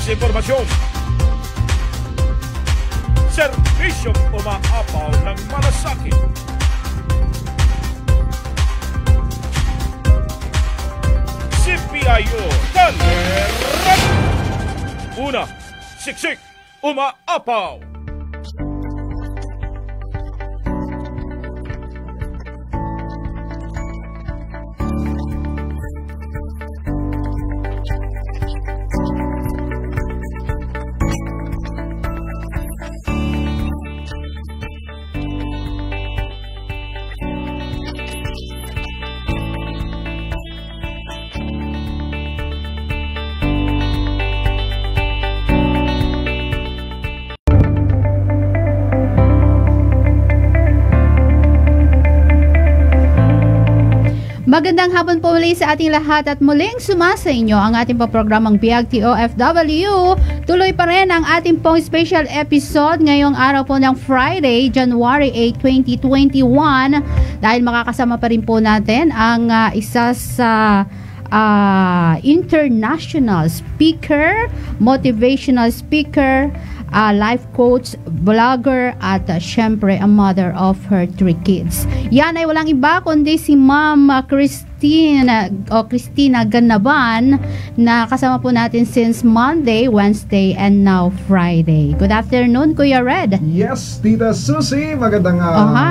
Informasyon. Serbisyong umaapaw ng malasakit. CPIO Taleran. Una, siksik, umaapaw. Magandang hapon po muli sa ating lahat at muling sumasa inyo ang ating programang Biyag TOFW. Tuloy pa rin ang ating pong special episode ngayong araw po ng Friday, January 8, 2021 dahil makakasama pa rin po natin ang isa sa international speaker, motivational speaker, life coach, vlogger at syempre a mother of her 3 kids. Yan ay walang iba kundi si Ma'am Christina Ganaban na kasama po natin since Monday, Wednesday and now Friday. Good afternoon, Kuya Red. Yes, Tita Susie, magandang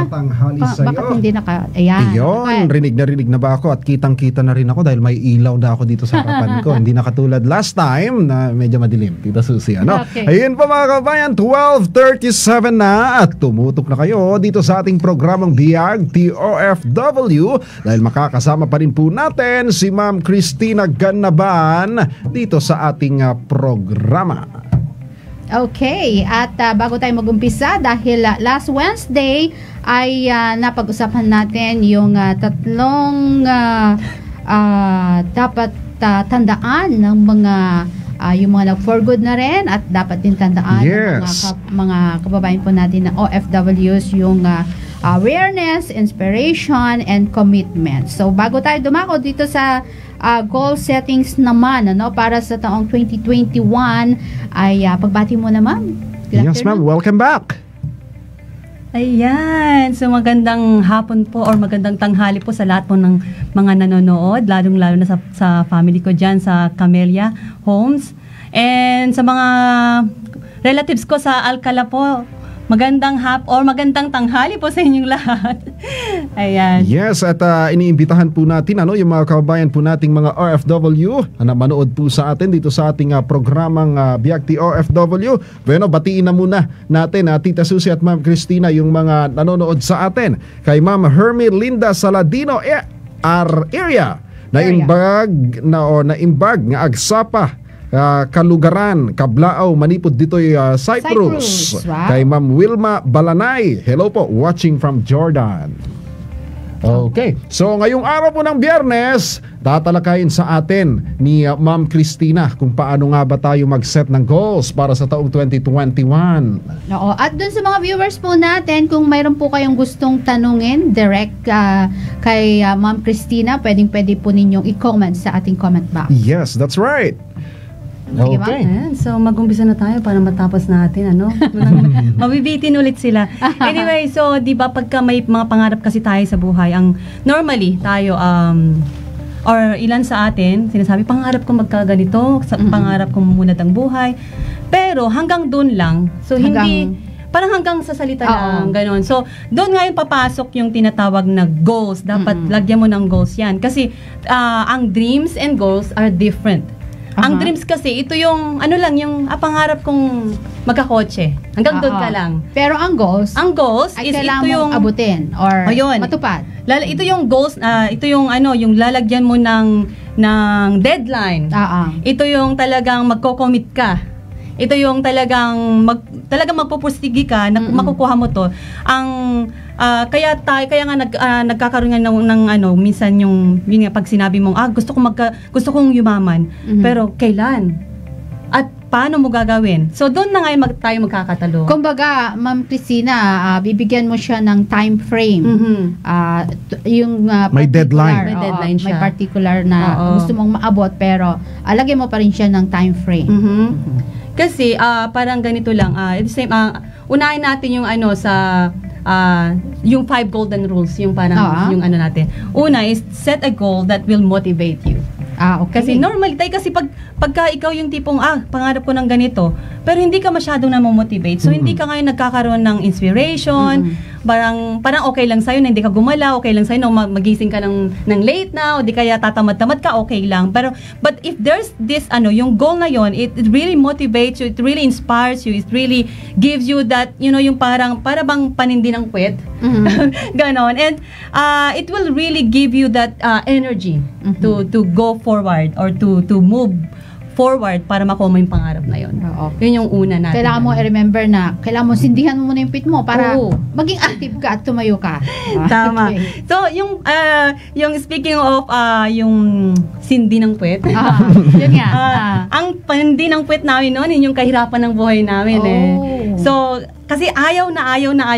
tanghali sa iyo. Bakit hindi ayan. Ayun, rinig na ba ako at kitang-kita na rin ako dahil may ilaw na ako dito sa harapan ko. Hindi na katulad last time na medyo madilim, Tita Susie. Okay. Ayun po mga kabayan, 12:37 na at tumutok na kayo dito sa ating programang Biyag TOFW dahil makakasama pa rin po natin si Ma'am Christina Ganaban dito sa ating programa. Okay, at bago tayo mag-umpisa dahil last Wednesday ay napag-usapan natin yung tatlong dapat tandaan ng mga yung mga nag-for good na rin at dapat din tandaan ng mga kababayan po natin na OFWs yung awareness, inspiration, and commitment. So, bago tayo dumako dito sa goal settings naman, para sa taong 2021, ay pagbati mo na, Ma'am. Yes, Ma'am. Welcome back. Ayan. So, magandang hapon po or magandang tanghali po sa lahat po ng mga nanonood, lalong-lalo na sa family ko dyan sa Camellia Homes. And sa mga relatives ko sa Alcala po, magandang magandang tanghali po sa inyong lahat. Ayan. Yes, at iniimbitahan po natin yung mga kababayan po nating mga OFW na manood po sa atin dito sa ating programang Biyag OFW. Bueno, batiin na muna natin Tita Susie at Ma'am Christina yung mga nanonood sa atin. Kay Ma'am Hermie Linda Saladino area na imbag nga agsapa kalugaran, Kablaaw, Manipod dito'y Cyprus. Wow. Kay Ma'am Wilma Balanay, hello po, watching from Jordan. Okay, so ngayong araw po ng Biyernes, tatalakayin sa atin ni Ma'am Christina kung paano nga ba tayo mag-set ng goals para sa taong 2021. Oo, at dun sa mga viewers po natin, kung mayroon po kayong gustong tanungin direct kay Ma'am Christina, pwede po ninyong i-comment sa ating comment box. Yes, that's right. Okay. So mag-umpisa na tayo para matapos natin mabibitin ulit sila. Anyway, so 'di ba pagka may mga pangarap kasi tayo sa buhay, ang normally tayo or ilan sa atin sinasabi pangarap ko magkaganito, pangarap ko mamunad ang buhay. Pero hanggang doon lang. So hindi parang hanggang sa salita lang, gano'n. So, doon ngayon papasok yung tinatawag na goals. Dapat lagyan mo ng goals yan. Kasi ang dreams and goals are different. Ang dreams kasi, ito yung, yung pangarap kong magkakotse. Hanggang doon ka lang. Pero ang goals ay is ito yung abutin or matupad. Ito yung goals, ito yung yung lalagyan mo ng deadline. Ito yung talagang magko-commit ka. Ito yung talagang magpupursige ka na makukuha mo to. Kaya nga nagkakaroon ng minsan yung pag sinabi mong gusto kong yumaman, pero kailan? At paano mo gagawin. So, doon na ngayon tayo magkakatalo. Kumbaga, Ma'am Cristina, bibigyan mo siya ng time frame. Yung May deadline. May deadline siya. May particular na gusto mong maabot, pero lagyan mo pa rin siya ng time frame. Kasi, parang ganito lang. Unahin natin yung yung 5 golden rules, yung parang, yung natin. Una is, set a goal that will motivate you. Okay. Kasi normally, kasi pagka ikaw yung tipong, pangarap ko ng ganito, pero hindi ka masyadong namomotivate. So, hindi ka ngayon nagkakaroon ng inspiration, parang okay lang sa'yo na hindi ka gumala, okay lang sa'yo na magising ka ng late na, o di kaya tatamad-tamad ka, okay lang. But if there's this, yung goal na yon, it really motivates you, it really inspires you, it really gives you that, yung para bang panindi ng puwet. Ganon. And it will really give you that energy to go forward or to move forward para makuha mo yung pangarap na yun. Yun yung una natin. Kailangan mo i-remember na kailangan mo sindihan mo muna yung pit mo para maging active ka at tumayo ka. Tama. Okay. So, yung speaking of yung sindi ng puwet. Yun nga. Ang pandi ng puwet namin noon, yun yung kahirapan ng buhay namin So, kasi ayaw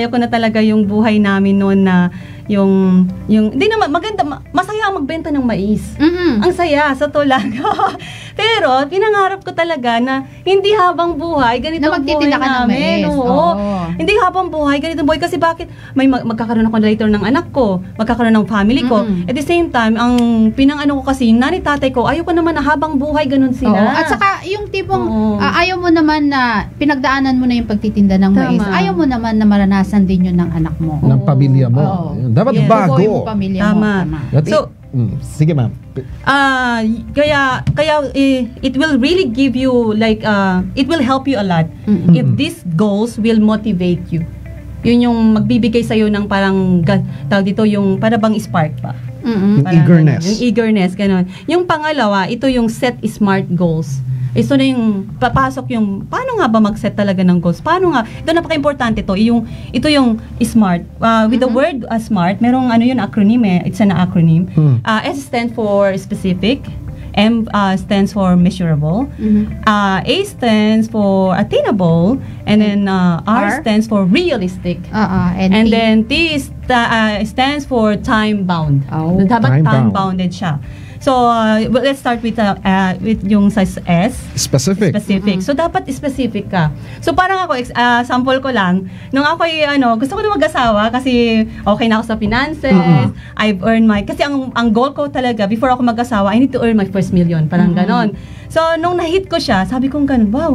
ko na talaga yung buhay namin noon na hindi naman maganda, masaya magbenta ng mais. Ang saya sa tulang. Pero pinangarap ko talaga na hindi habang buhay ganito ang buhay namin. Hindi habang buhay ganito ang buhay kasi bakit magkakaroon ako later ng anak ko, magkakaroon ng family ko. At the same time, ang pinangano ko kasi yung nanay tatay ko, ayoko naman na habang buhay ganun sila. At saka yung tipong ayaw mo naman na pinagdaanan mo na yung pagtitinda ng mais. Ayaw mo naman na maranasan din yun ng anak mo. Ng pamilya mo. Dapat bago. Yung pamilya mo. Tama. So, sige ma'am. Kaya it will really give you it will help you a lot if these goals will motivate you. Yun yung magbibigay sa iyo ng parang tawag dito yung para bang spark pa. Yung eagerness. Yung eagerness, ganun. Yung pangalawa, ito yung set smart goals. Ito na yung papasok yung paano nga ba mag-set talaga ng goals? Paano nga? Ito napaka-importante ito yung SMART. With the word SMART, merong yun acronym It's an acronym. S stands for specific, M stands for measurable, A stands for attainable, and then R stands for realistic. And then T stands for time bound. Dapat time bounded siya. So, let's start with yung size S. Specific. So, dapat specific ka. So, parang ako, sample ko lang, nung ako gusto ko na mag-asawa kasi okay na ako sa finances, I've earned kasi ang goal ko talaga, before ako mag-asawa, I need to earn my first million. Parang ganon. So, nung na-hit ko siya, sabi kong ganun, wow,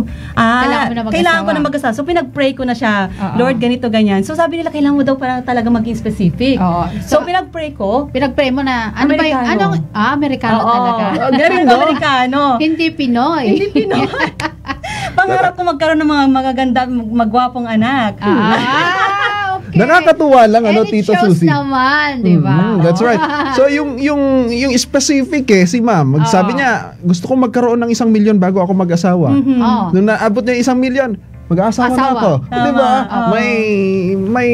kailangan ko na mag-asawa. So, pinag-pray ko na siya, Lord, ganito, ganyan. So, sabi nila, kailangan mo daw parang talaga maging specific. So, pinag-pray ko. Pinag-pray mo na, Amerikano talaga. Ganun, no? Amerikano. Hindi Pinoy. Pangarap ko magkaroon ng mga magaganda, magwapong anak. Okay. Nakakatuwa lang, Tito Susie. Naman, di ba? That's right. So, yung specific si ma'am, sabi niya, gusto ko magkaroon ng 1 million bago ako mag-asawa. Nung naabot niya 1 million, mag-aasawa na ako. Di ba? May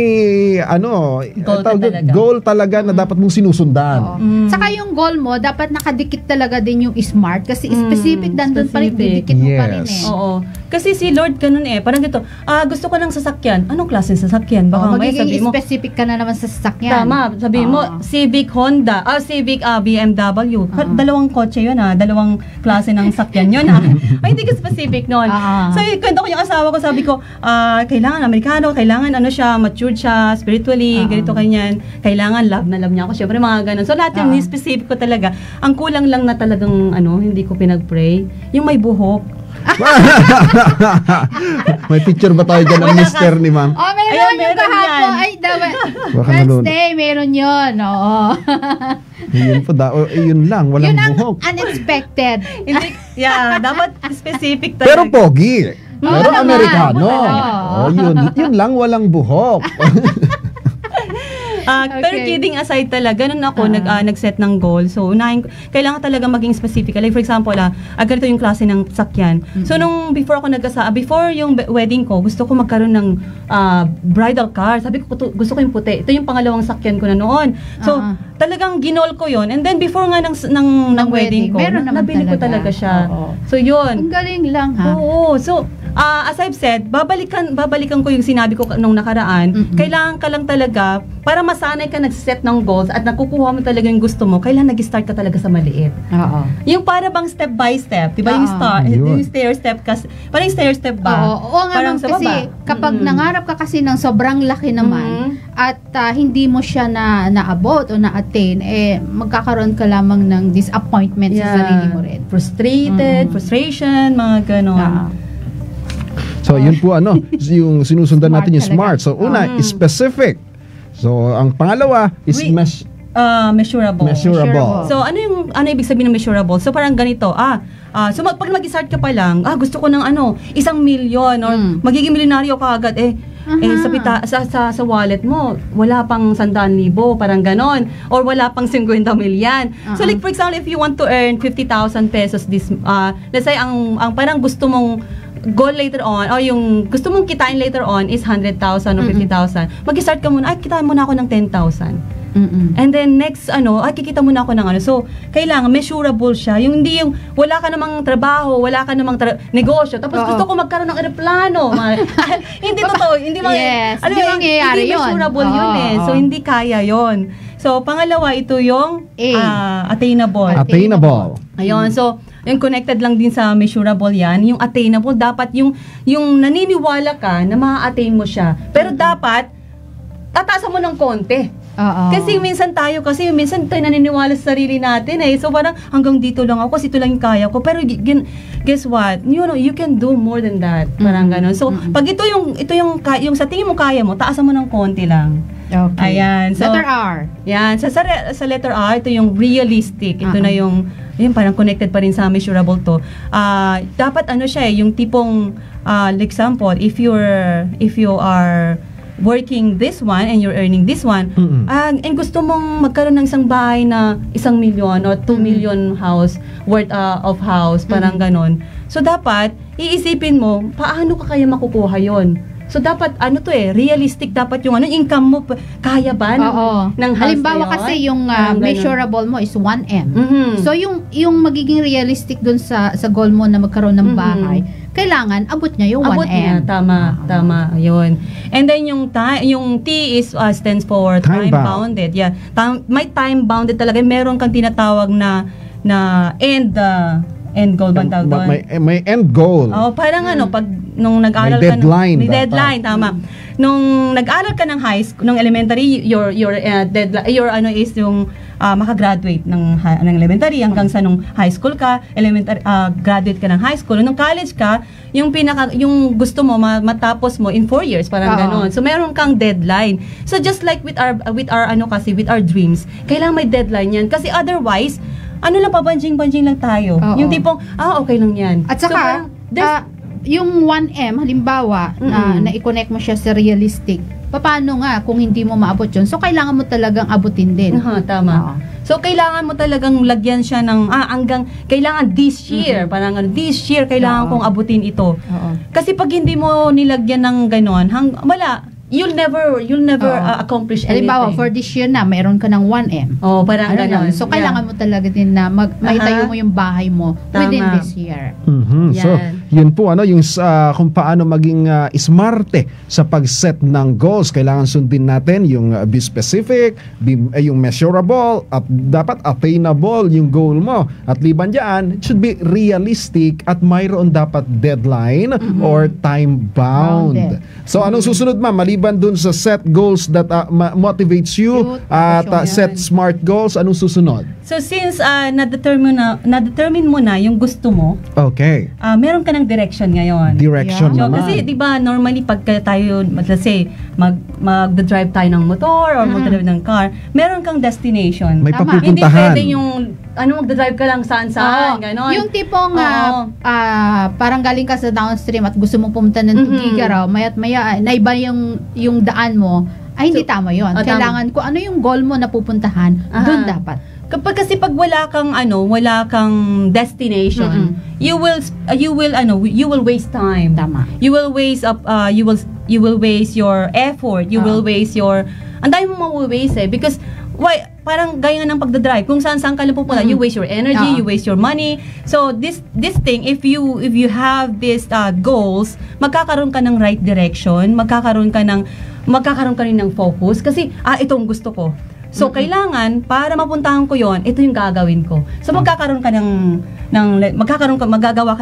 goal talaga na dapat mong sinusundan. Saka yung goal mo, dapat nakadikit talaga din yung SMART kasi specific dandun pa rin, didikit mo pa rin Oo. Kasi si Lord ganun parang dito, gusto ko ng sasakyan. Anong klase ng sasakyan? Baka may sabi mo. Specific ka na naman sa sasakyan. Tama. Sabihin mo, Civic Honda, Civic BMW. Dalawang kotse yun dalawang klase ng sasakyan yun Ay, hindi ka specific nun. So, kwento ko yung asawa ko, sabi ko, kailangan Amerikano, kailangan siya, matured siya, spiritually, ganito, kanyan. Kailangan love na love niya ako. Siyempre, mga ganun. So, lahat yung specific ko talaga. Ang kulang lang na talagang, hindi ko pinag-pray, yung may buhok. May picture ba tayo dyan ng mister ni ma'am? Meron yung kahapon. Ay, Wednesday, meron yun. Oo. Yun po yun lang, walang buhok. Unexpected. Dapat specific talaga. Pero pogi. Pero Amerikano. Oo. Yun lang, walang buhok. Pero kidding aside talaga, ganun ako nag-set ng goal. So, kailangan talaga maging specific. Like for example, ganito yung klase ng sakyan. So, nung before yung wedding ko, gusto ko magkaroon ng bridal car. Sabi ko, gusto ko yung puti. Ito yung pangalawang sakyan ko na noon. So, talagang ginol ko yon. And then, before nga ng wedding ko, nabili ko talaga siya. So, yun. Ang galing lang, ha? Oo. So, as I've said, babalikan ko yung sinabi ko nung nakaraan. Kailangan ka lang talaga, para masanay ka nag-set ng goals at nakukuha mo talaga yung gusto mo, kailangan nag-start ka talaga sa maliit. Yung para bang step by step, di ba? Yung stair-step kasi, parang stair-step ba? Oo nga, parang kasi kapag nangarap ka kasi ng sobrang laki naman at hindi mo siya naabot o na-attain, magkakaroon ka lamang ng disappointment sa sarili mo rin. Frustration, mga ganon. So, yun po yung sinusundan natin yung SMART. So, una, specific. So, ang pangalawa is measurable. So, ano ibig sabihin ng measurable? So, parang ganito, so pag mag-start ka pa lang, gusto ko ng 1 million or magiging milyonaryo ka agad, sa wallet mo, wala pang 100,000, parang ganon, or wala pang 50 milyan. So, like for example, if you want to earn 50,000 pesos let's say, ang parang gusto mong goal later on, o yung gusto mong kitain later on is 100,000 or 50,000. Mag-start ka muna, kitain muna ako ng 10,000. And then next, kikita muna ako ng So, kailangan measurable siya. Yung hindi yung, wala ka namang trabaho, wala ka namang negosyo, tapos gusto ko magkaroon ng aeroplano. Hindi totoo. Hindi nangyayari yun. Measurable yun So, hindi kaya yun. So, pangalawa, ito yung attainable. Ayun, so, yung connected lang din sa measurable yan. Yung attainable, dapat yung naniniwala ka na ma-attain mo siya. Pero dapat, tataasan mo ng konti. Kasi minsan tayo naniniwala sa sarili natin So parang hanggang dito lang ako kasi ito lang yung kaya ko. Pero guess what? You can do more than that. Parang ganun. So pag ito yung sa tingin mo kaya mo, taasan mo ng konti lang. Okay. Ayan. So, letter R. Yan. Sa letter R, ito yung realistic. Ito na yung parang connected pa rin sa measurable to. Dapat siya yung tipong, example, if you are working this one and you're earning this one, and gusto mong magkaroon ng isang bahay na 1 million or 2 million house worth of house, parang ganon. So, dapat, iisipin mo, paano ka kaya makukuha yon? So, dapat, realistic dapat yung income mo, kaya ba ng house halimbawa kasi yung measurable mo is 1M. So, yung magiging realistic dun sa goal mo na magkaroon ng bahay, kailangan abot niya yung 1M. Abot niya, tama, yun. And then, yung T is stands for time bounded. Yeah. May time bounded talaga. Meron kang tinatawag na end goal ba tawag doon? May end goal. Parang pag nung nag-aaral ka may deadline, tama. Nung nag-aaral ka ng high school, ng elementary, your deadline, is yung makagraduate ng elementary hanggang sa nung high school ka, graduate ka ng high school. Nung college ka, yung gusto mo matapos mo in 4 years, parang ganon. So meron kang deadline. So just like with our dreams, kailangan may deadline yan kasi otherwise lang pabanjing-banjing lang tayo. Yung tipong, okay lang yan. At saka, yung 1M, halimbawa, na i-connect mo siya sa realistic, paano nga kung hindi mo maabot yun? So, kailangan mo talagang abutin din. Tama. So, kailangan mo talagang lagyan siya ng, kailangan this year, parang this year, kailangan kong abutin ito. Kasi pag hindi mo nilagyan ng ganon, wala. You'll never accomplish anything. Halimbawa, for this year na, mayroon ka ng 1M. Parang gano'n. So, kailangan mo talaga din na maitayo mo yung bahay mo within this year. So, yun po, yung kung paano maging smarte sa pag-set ng goals. Kailangan sundin natin yung be specific, yung measurable, at dapat attainable yung goal mo. At liban dyan, it should be realistic at mayroon dapat deadline or time bound. So, anong susunod, ma'am? Maliban dun sa set goals that motivates you at set SMART goals, anong susunod? So since na-determine mo na yung gusto mo, meron ka ng direction ngayon. Direction naman. Kasi 'di ba normally pagka tayo, let's say, mag-drive tayo ng motor or mag-drive ng car, meron kang destination. May papupuntahan. Hindi pwede yung mag-drive ka lang saan-saan, ganon. Yung tipong parang galing ka sa downstream at gusto mong pumunta ng Tugigaraw, maya't maya naiba yung daan mo Ay, hindi tama yun. Kailangan kung ano yung goal mo na pupuntahan, doon dapat. Kasi pag wala kang destination, you will waste time. Tama. You will waste you will waste your effort, you will waste your ang dami mo mawi-waste because parang gaya nga ng pagdadrive, kung saan-saan ka lang pupunta, you waste your energy, you waste your money. So this thing, if you have these goals, magkakaroon ka ng right direction, magkakaroon ka rin ng focus kasi itong gusto ko. So, kailangan, para mapuntahan ko yon, ito yung gagawin ko. So, magagawa ka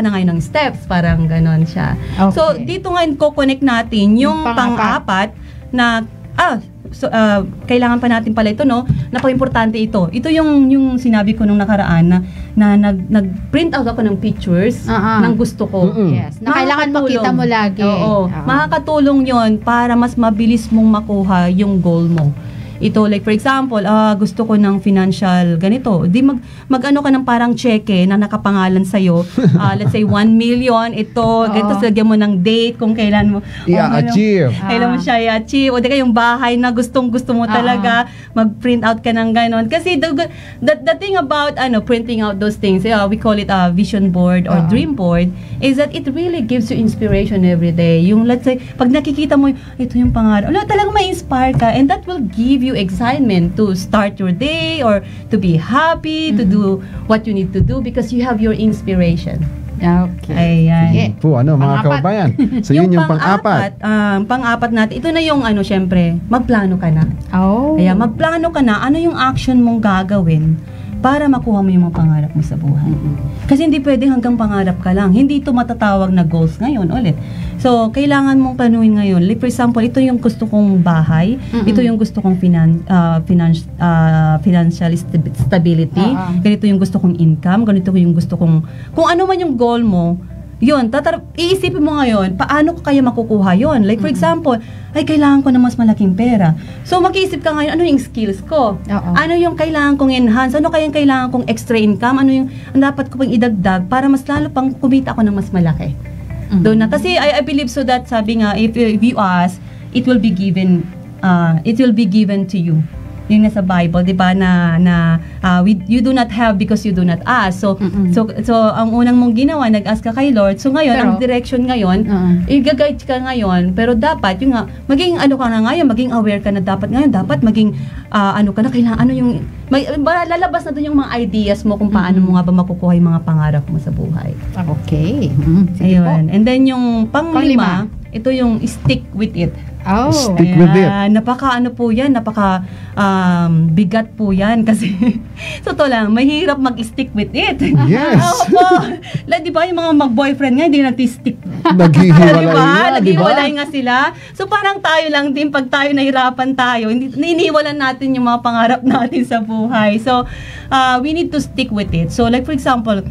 na ngayon ng steps, parang ganon siya. Okay. So, dito ngayon, ko-connect natin yung pang-apat na, kailangan pa natin pala ito, no? Napaka-importante ito. Ito yung sinabi ko nung nakaraan na nag-print out ako ng pictures ng gusto ko. Yes. Na kailangan makita mo lagi. Oo. Makakatulong yon para mas mabilis mong makuha yung goal mo. Ito, like for example, gusto ko ng financial ganito. Di mag-ano ka ng parang cheque na nakapangalan sa'yo. Let's say 1 million, ito, ganito, lagyan mo ng date kung kailan mo i-achieve. Kailan mo siya i-achieve. O di ka yung bahay na gustong-gusto mo talaga, mag-print out ka ng ganon. Kasi the thing about printing out those things, we call it a vision board or dream board, is that it really gives you inspiration every day. Yung let's say, pag nakikita mo, ito yung pangarap, talagang ma-inspire ka, and that will give you excitement to start your day or to be happy, to do what you need to do because you have your inspiration. Okay. Ayan. Mga kababayan. So, yun yung pang-apat. Pang-apat natin, ito na yung syempre, magplano ka na. Kaya magplano ka na, ano yung action mong gagawin para makuha mo yung mga pangarap mo sa buhay. Kasi hindi pwede hanggang pangarap ka lang. Hindi ito matatawag na goals ngayon ulit. So, kailangan mong planuhin ngayon. Like for example, ito yung gusto kong bahay, ito yung gusto kong financial stability, ganito yung gusto kong income, ganito yung gusto kong, kung ano man yung goal mo, yun, iisipin mo ngayon, paano ko kaya makukuha yun? Like for example, kailangan ko na mas malaking pera. So, mag-iisip ka ngayon, ano yung skills ko? Ano yung kailangan kong enhance? Ano kaya yung kailangan kong extra income? Ano yung dapat ko pang idagdag para mas lalo pang kumita ako ng mas malaki? Doon na. Kasi I believe so that sabi nga, if you ask, it will be given to you. Yung nasa Bible, 'di ba, you do not have because you do not ask. So ang unang mong ginawa, nag-ask ka kay Lord. So ngayon, ang direction ngayon, i-guide ka ngayon, pero dapat yung maging ka na ngayon, maging aware ka na dapat maging lalabas na doon yung mga ideas mo kung paano mo nga ba makukuha yung mga pangarap mo sa buhay. Okay. Ayun. And then yung pang-lima, ito yung stick with it. Stick with it. Napaka bigat po yan kasi totoo lang, mahirap mag-stick with it. Yes. Di ba yung mga mag-boyfriend nga, hindi nag-stick. Naghihiwalay Naghihiwalay nga sila. So parang tayo lang din, pag tayo nahirapan tayo, iniiwalan natin yung mga pangarap natin sa buhay. So, we need to stick with it. So like for example,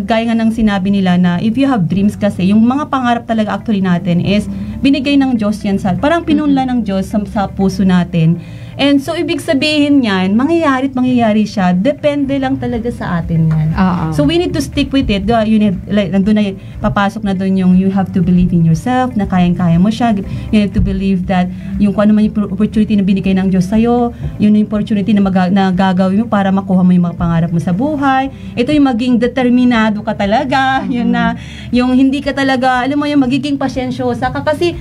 gaya nga ng sinabi nila na if you have dreams kasi, yung mga pangarap talaga actually natin is binigay ng Diyos yan parang pinunla ng Diyos sa puso natin. And so, ibig sabihin yan, mangyayari siya, depende lang talaga sa atin yan. So, we need to stick with it. Nandun na, papasok na dun yung you have to believe in yourself, na kayang-kaya mo siya. You have to believe that yung kung ano man yung opportunity na binigay ng Diyos sa'yo, yun yung opportunity na gagawin mo para makuha mo yung mga pangarap mo sa buhay. Ito yung maging determinado ka talaga. Yun na, yung hindi ka talaga, alam mo yung magiging pasyensyosa ka kasi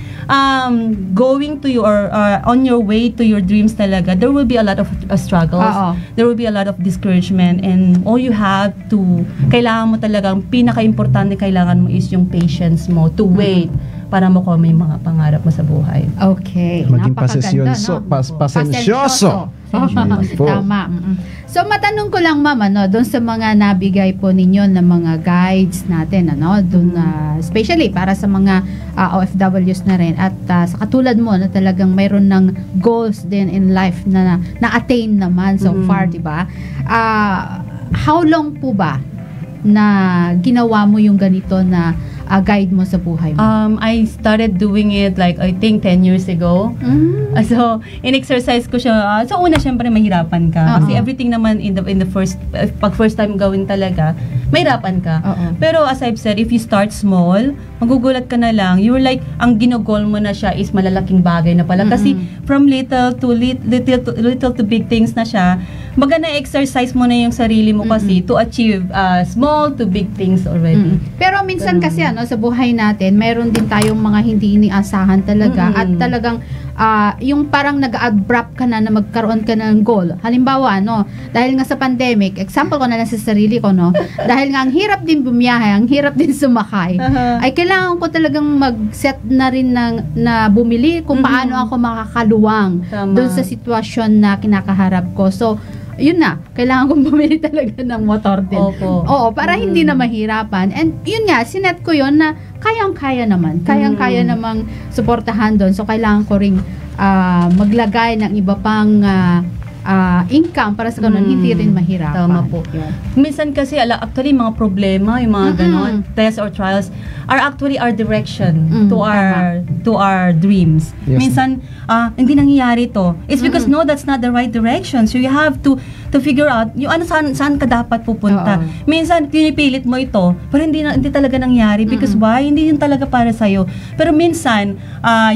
going to your, on your way to your dreams talaga, there will be a lot of struggles. There will be a lot of discouragement, and all you have to, kailangan mo talagang, pinaka-importante kailangan mo is yung patience mo to wait para makuha mo yung mga pangarap mo sa buhay. Okay. Maging Napakaganda, pasensyoso. Tama. So, matanong ko lang, ma'am, doon sa mga nabigay po ninyo na mga guides natin, doon, especially para sa mga OFWs na rin, at sa katulad mo, na talagang mayroon ng goals din in life na na-attain naman so far, di ba? How long po ba na ginawa mo yung ganito na guide mo sa buhay mo? I started doing it like I think 10 years ago. So, in-exercise ko siya. So, una, syempre, mahirapan ka. Kasi everything naman in the first, pag first time gawin talaga, mahirapan ka. Oo. Pero as I've said, if you start small, magugulat ka na lang. You're like, ang ginogol mo na siya is malalaking bagay na pala. Kasi from little to big things na siya, maganda exercise mo na yung sarili mo kasi to achieve small to big things already. Pero minsan kasi sa buhay natin, meron din tayong mga hindi iniasahan talaga at talagang yung parang nag-abrupt ka na magkaroon ka ng goal. Halimbawa, dahil nga sa pandemic, example ko na lang sa sarili ko, dahil nga ang hirap din bumiyahe, ang hirap din sumakay, ay kailangan ko talagang mag-set na rin na bumili kung paano ako makakaluwang doon sa sitwasyon na kinakaharap ko. So, yun na, kailangan kong bumili talaga ng motor din. Opo. Oo, para hindi na mahirapan. And yun nga, sinet ko yun na kayang-kaya naman. Kayang-kaya namang suportahan doon. So, kailangan ko ring maglagay ng iba pang income para sa ganun, hindi rin mahirapan. Tama po. Yun. Minsan kasi, actually, mga problema, yung mga ganon, tests or trials, are actually our direction to our dreams. Yes. Minsan, hindi nangyayari to. It's because, no, that's not the right direction. So, you have to figure out, yung saan ka dapat pupunta. Minsan, pinipilit mo ito, pero hindi talaga nangyari. Because why? Hindi yun talaga para sa'yo. Pero minsan,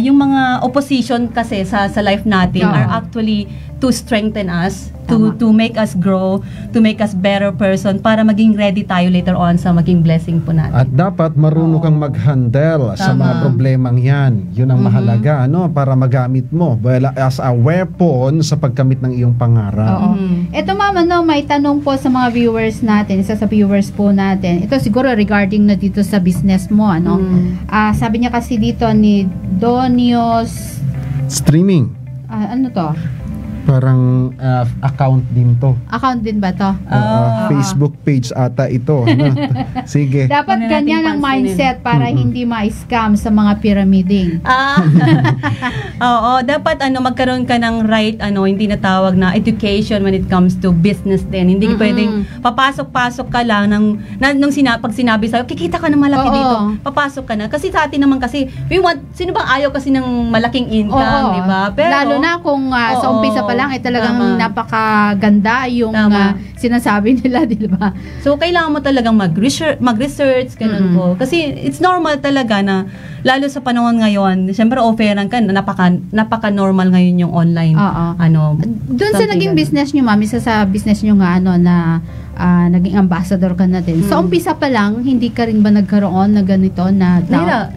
yung mga opposition kasi sa life natin are actually to strengthen us, to make us grow, to make us better person para maging ready tayo later on sa maging blessing po natin. At dapat marunong kang mag-handle sa mga problemang yan. Yun ang mahalaga, para magamit mo as a weapon sa pagkamit ng iyong pangarap. Ito ma'am, may tanong po sa mga viewers natin, isa sa viewers po natin. Ito siguro regarding na dito sa business mo, sabi niya kasi dito ni Donios Streaming. ano to? Parang account din to. Account din ba to? Facebook page ata ito. Sige. Dapat Ano ganyan nating ang mindset para hindi ma-scam sa mga pyramiding. Oo, dapat magkaroon ka ng right, hindi natawag na education when it comes to business din. Hindi pwedeng papasok-pasok ka lang pag sinabi sa'yo, kikita ka ng malaki dito. Papasok ka na. Kasi sa atin naman kasi, sino bang ayaw kasi ng malaking income, di ba? Pero, lalo na kung sa umpisa pa lang, talagang napakaganda yung sinasabi nila, di ba? So, kailangan mo talagang mag-research, ganun po. Kasi, it's normal talaga na, lalo sa panahon ngayon, siyempre, offeran ka, napaka-normal ngayon yung online. Doon sa naging business nyo, ma'am, isa sa business nyo nga, na naging ambassador ka na din. Sa umpisa pa lang, hindi ka rin ba nagkaroon na ganito na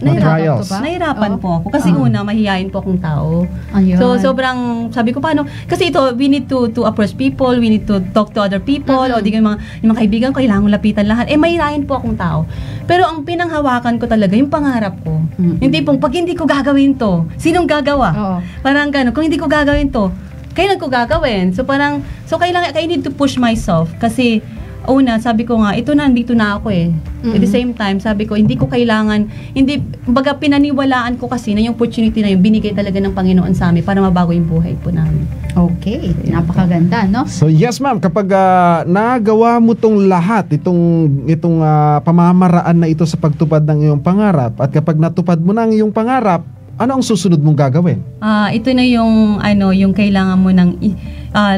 nahirapan po ako. Kasi una, mahihayin po akong tao. Ayun. So, sobrang, sabi ko, paano? Kasi ito, we need to approach people, we need to talk to other people, o di yung mga kaibigan ko, kailangan lapitan lahat. Mahihayin po akong tao. Pero ang pinanghawakan ko talaga, yung pangarap ko. Yung tipong, pag hindi ko gagawin to, sinong gagawa? Parang gano'n, kung hindi ko gagawin to, kailan ko gagawin? So parang, I need to push myself. Kasi, una, sabi ko nga, nandito na ako eh. At the same time, sabi ko, hindi ko kailangan, baga pinaniwalaan ko kasi na yung opportunity na yung binigay talaga ng Panginoon sa amin para mabago yung buhay po namin. Okay, napakaganda, no? So yes ma'am, kapag nagawa mo tong lahat, itong pamamaraan na ito sa pagtupad ng iyong pangarap, at kapag natupad mo na ang iyong pangarap, ano ang susunod mong gagawin? Ito na yung kailangan mo ng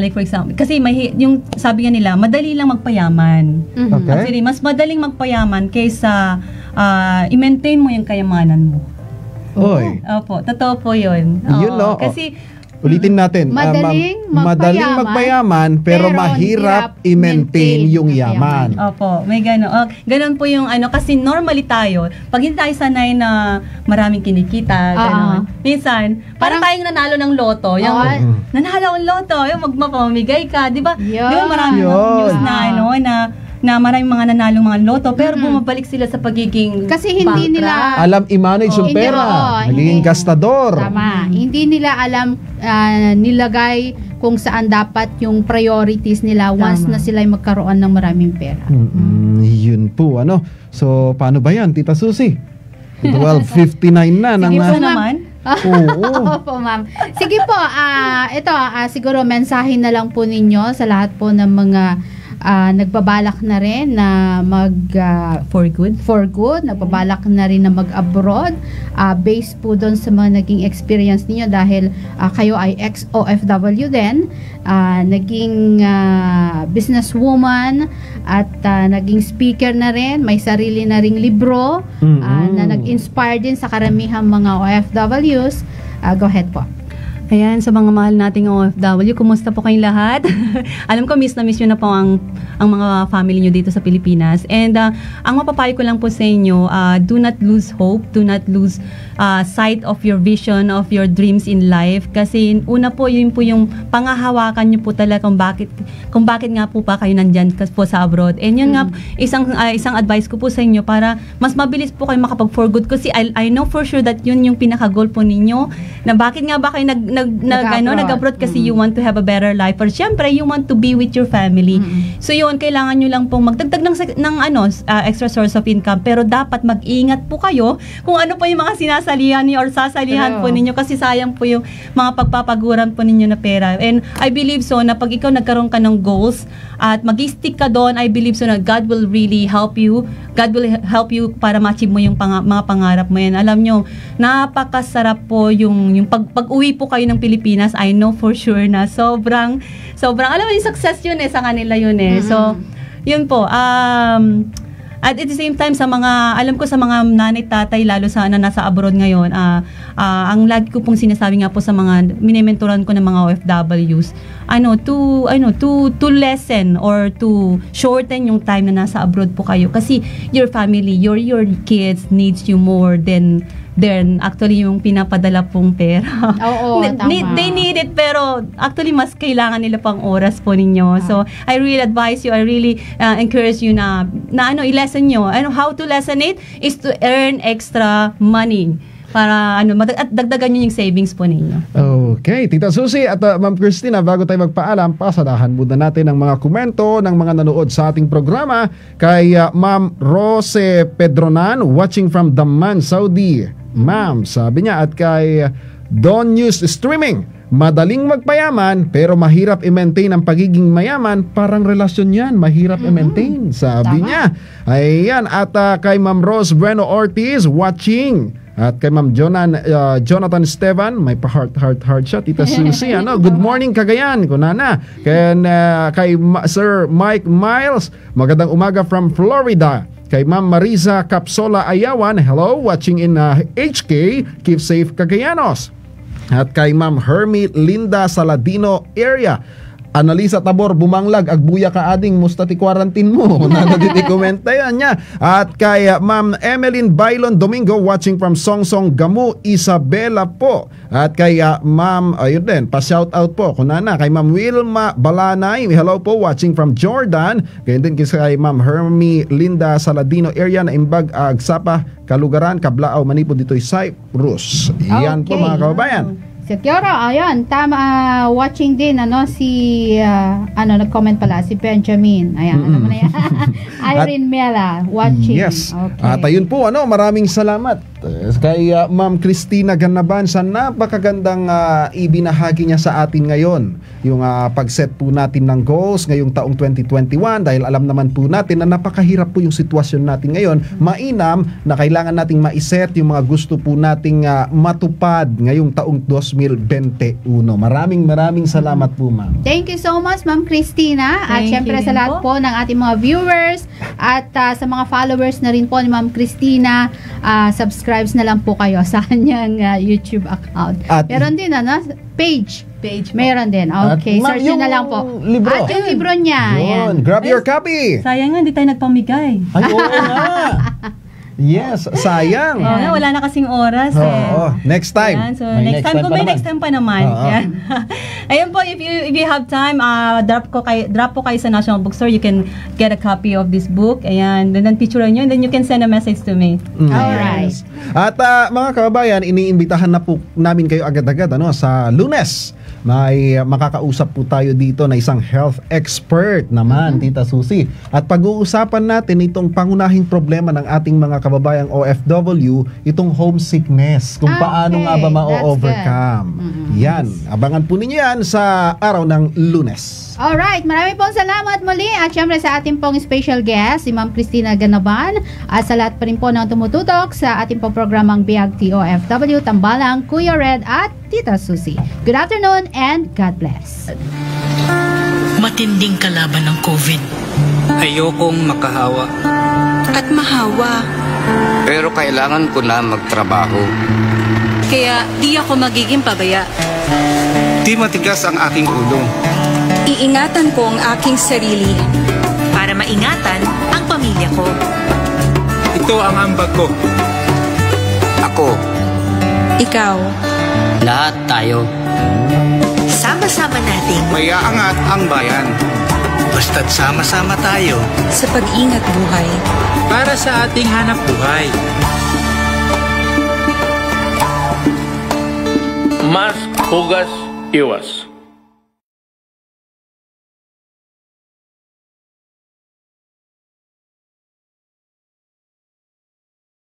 like for example, kasi yung sabi nga nila, madali lang magpayaman. Okay. Actually, mas madaling magpayaman kaysa i-maintain mo yung kayamanan mo. Oy. Opo, totoo po 'yun. Yun, no? Kasi Ulitin natin. Madaling magpayaman, pero mahirap i-maintain yung yaman. Opo, may gano'n. Gano'n po yung kasi normally tayo, pag hindi tayo sanay na maraming kinikita, gano'n. Minsan, parang tayong nanalo ng loto. Yung, nanalo ng loto, yung magmapamigay ka, di ba? Di ba maraming news na maraming mga nanalong mga loto, pero bumabalik sila sa pagiging kasi hindi nila alam i-manage yung pera. Nagiging gastador. Tama. Hindi nila alam nilagay kung saan dapat yung priorities nila once na sila magkaroon ng maraming pera. Yun po, So, paano ba yan, Tita Susie? 12:59 na. Sige po naman. Opo, ma'am. Sige po, ito, siguro mensahe na lang po ninyo sa lahat po ng mga nagbabalak na rin na For good. nagbabalak na rin na mag-abroad, based po doon sa mga naging experience niyo dahil kayo ay ex-OFW din, naging businesswoman at naging speaker na rin, may sarili na ring libro na nag-inspire din sa karamihang mga OFWs. Go ahead po. Ayan, sa mga mahal nating OFW, kumusta po kayong lahat? Alam ko, miss na miss nyo na po ang mga family nyo dito sa Pilipinas. And ang mapapayo ko lang po sa inyo, do not lose hope, do not lose sight of your vision, of your dreams in life. Kasi una po, yun po yung pangahawakan nyo po talaga kung bakit nga po pa kayo nandyan po sa abroad. And yun nga, isang advice ko po sa inyo para mas mabilis po kayo makapag-for good. Kasi I know for sure that yun yung pinaka-goal po ninyo, na bakit nga ba kayo nag-abroad kasi you want to have a better life, or syempre you want to be with your family. So yun, kailangan nyo lang pong magdagdag ng extra source of income, pero dapat mag-ingat po kayo kung ano po yung mga sinasalihan niyo or sasalihan po ninyo, kasi sayang po yung mga pagpapaguran po ninyo na pera. And I believe so na pag ikaw nagkaroon ka ng goals at mag-stick ka doon, I believe so na God will really help you. God will help you para ma-achieve mo yung mga pangarap mo yan. Alam nyo, napakasarap po yung pag-uwi po kayo ng Pilipinas. I know for sure na sobrang, alam mo yung success yun sa kanila yun So, yun po. At at the same time, alam ko sa mga nanay, tatay, lalo sa na nasa abroad ngayon, ang lagi ko pong sinasabi nga po sa mga minimentoran ko ng mga OFWs, to lessen or to shorten yung time na nasa abroad po kayo. Kasi your family, your kids needs you more than actually yung pinapadala pong pera. Oo, tama. They need it, pero actually mas kailangan nila pang oras po ninyo. So, I really advise you, I really encourage you na i-lesson nyo. How to lesson it is to earn extra money para at dagdagan nyo yung savings po ninyo. Okay, Tita Susie at Ma'am Christina, bago tayo magpaalam, pasadahan muna natin ang mga komento ng mga nanood sa ating programa. Kay Ma'am Rose Pedronan, watching from Daman, Saudi. Ma'am, sabi niya, at kay Don News Streaming, madaling magpayaman pero mahirap i-maintain ang pagiging mayaman. Parang relasyon yan, mahirap i-maintain, sabi niya. Ayan, at kay Ma'am Rose Bueno Ortiz, watching. At kay Ma'am Jonathan Esteban, may pa-heart siya. Tita Susie, good morning Cagayan, kunana. Kay Sir Mike Miles, magandang umaga from Florida. Kay Ma'am Marisa Capsola Ayawan, hello, watching in HK, keep safe Cagayanos. At kay Ma'am Hermie Linda Saladino area, Analisa Tabor Bumanglag, agbuya ka ading mustati quarantine mo. Nanaditi komenta yan niya. At kay Ma'am Emeline Bailon Domingo, watching from Songsong Gamu, Isabela po. At kay Ma'am, ayun din, pa-shout out po kunana kay Ma'am Wilma Balanay, hello po, watching from Jordan. Ganyan din kay Ma'am Hermie Linda Saladino area na Imbag Agsapa, Kalugaran, Kablao, Manipod, dito'y Cyprus. Yan po mga kababayan. Sekyoro, ayun, tama, watching din, nag-comment pala, si Benjamin. Ayan, alam mo na yan. Irene Mela, watching. Yes. Okay. At ayun po, maraming salamat kay Ma'am Christina Ganaban sa napakagandang ibinahagi niya sa atin ngayon. Yung pag-set po natin ng goals ngayong taong 2021, dahil alam naman po natin na napakahirap po yung sitwasyon natin ngayon. Mainam na kailangan nating ma-set yung mga gusto po nating matupad ngayong taong 2021. Maraming salamat po, ma'am. Thank you so much, Ma'am Christina. At Thank syempre you sa lahat po ng ating mga viewers at sa mga followers na rin po ni Ma'am Christina, subscribes na lang po kayo sa kanyang YouTube account. At meron din page. Meron din. Okay, at search nyo na lang po. Libro. At yung libro niya. Yun. Grab your copy. Sayang nga, hindi tayo nagpamigay. Ay, oo nga. Yes, sayang. Wala na kasing oras next time. Ayan, so next time, kung may next time pa naman. Ayan po, if you have time, drop po kayo sa National Bookstore. You can get a copy of this book. Ayan, then picture nyo, and then you can send a message to me. Alright. At mga kababayan, iniimbitahan na po namin kayo agad-agad sa Lunes. May makakausap po tayo dito na isang health expert naman, Tita Susie. At pag-uusapan natin itong pangunahing problema ng ating mga kababayang OFW itong homesickness, kung paano nga ba ma-overcome. Yan, abangan po ninyo yan sa araw ng Lunes. Alright, marami pong salamat muli at syempre sa ating pong special guest, si Ma'am Cristina Ganaban, at sa lahat pa rin po ng tumututok sa ating pong programang BIAG OFW, Tambalang, Kuya Red at Tita Susie. Good afternoon and God bless. Matinding kalaban ng COVID. Ayokong makahawa. At mahawa. Pero kailangan ko na magtrabaho. Kaya di ako magiging pabaya. Di matigas ang aking ulo. Iingatan ko ang aking sarili. Para maingatan ang pamilya ko. Ito ang ambag ko. Ako. Ikaw. Lahat tayo. Sama-sama nating Mayaangat ang bayan. Basta't sama-sama tayo. sa pag-ingat buhay. Para sa ating hanap buhay. Mask, hugas, iwas.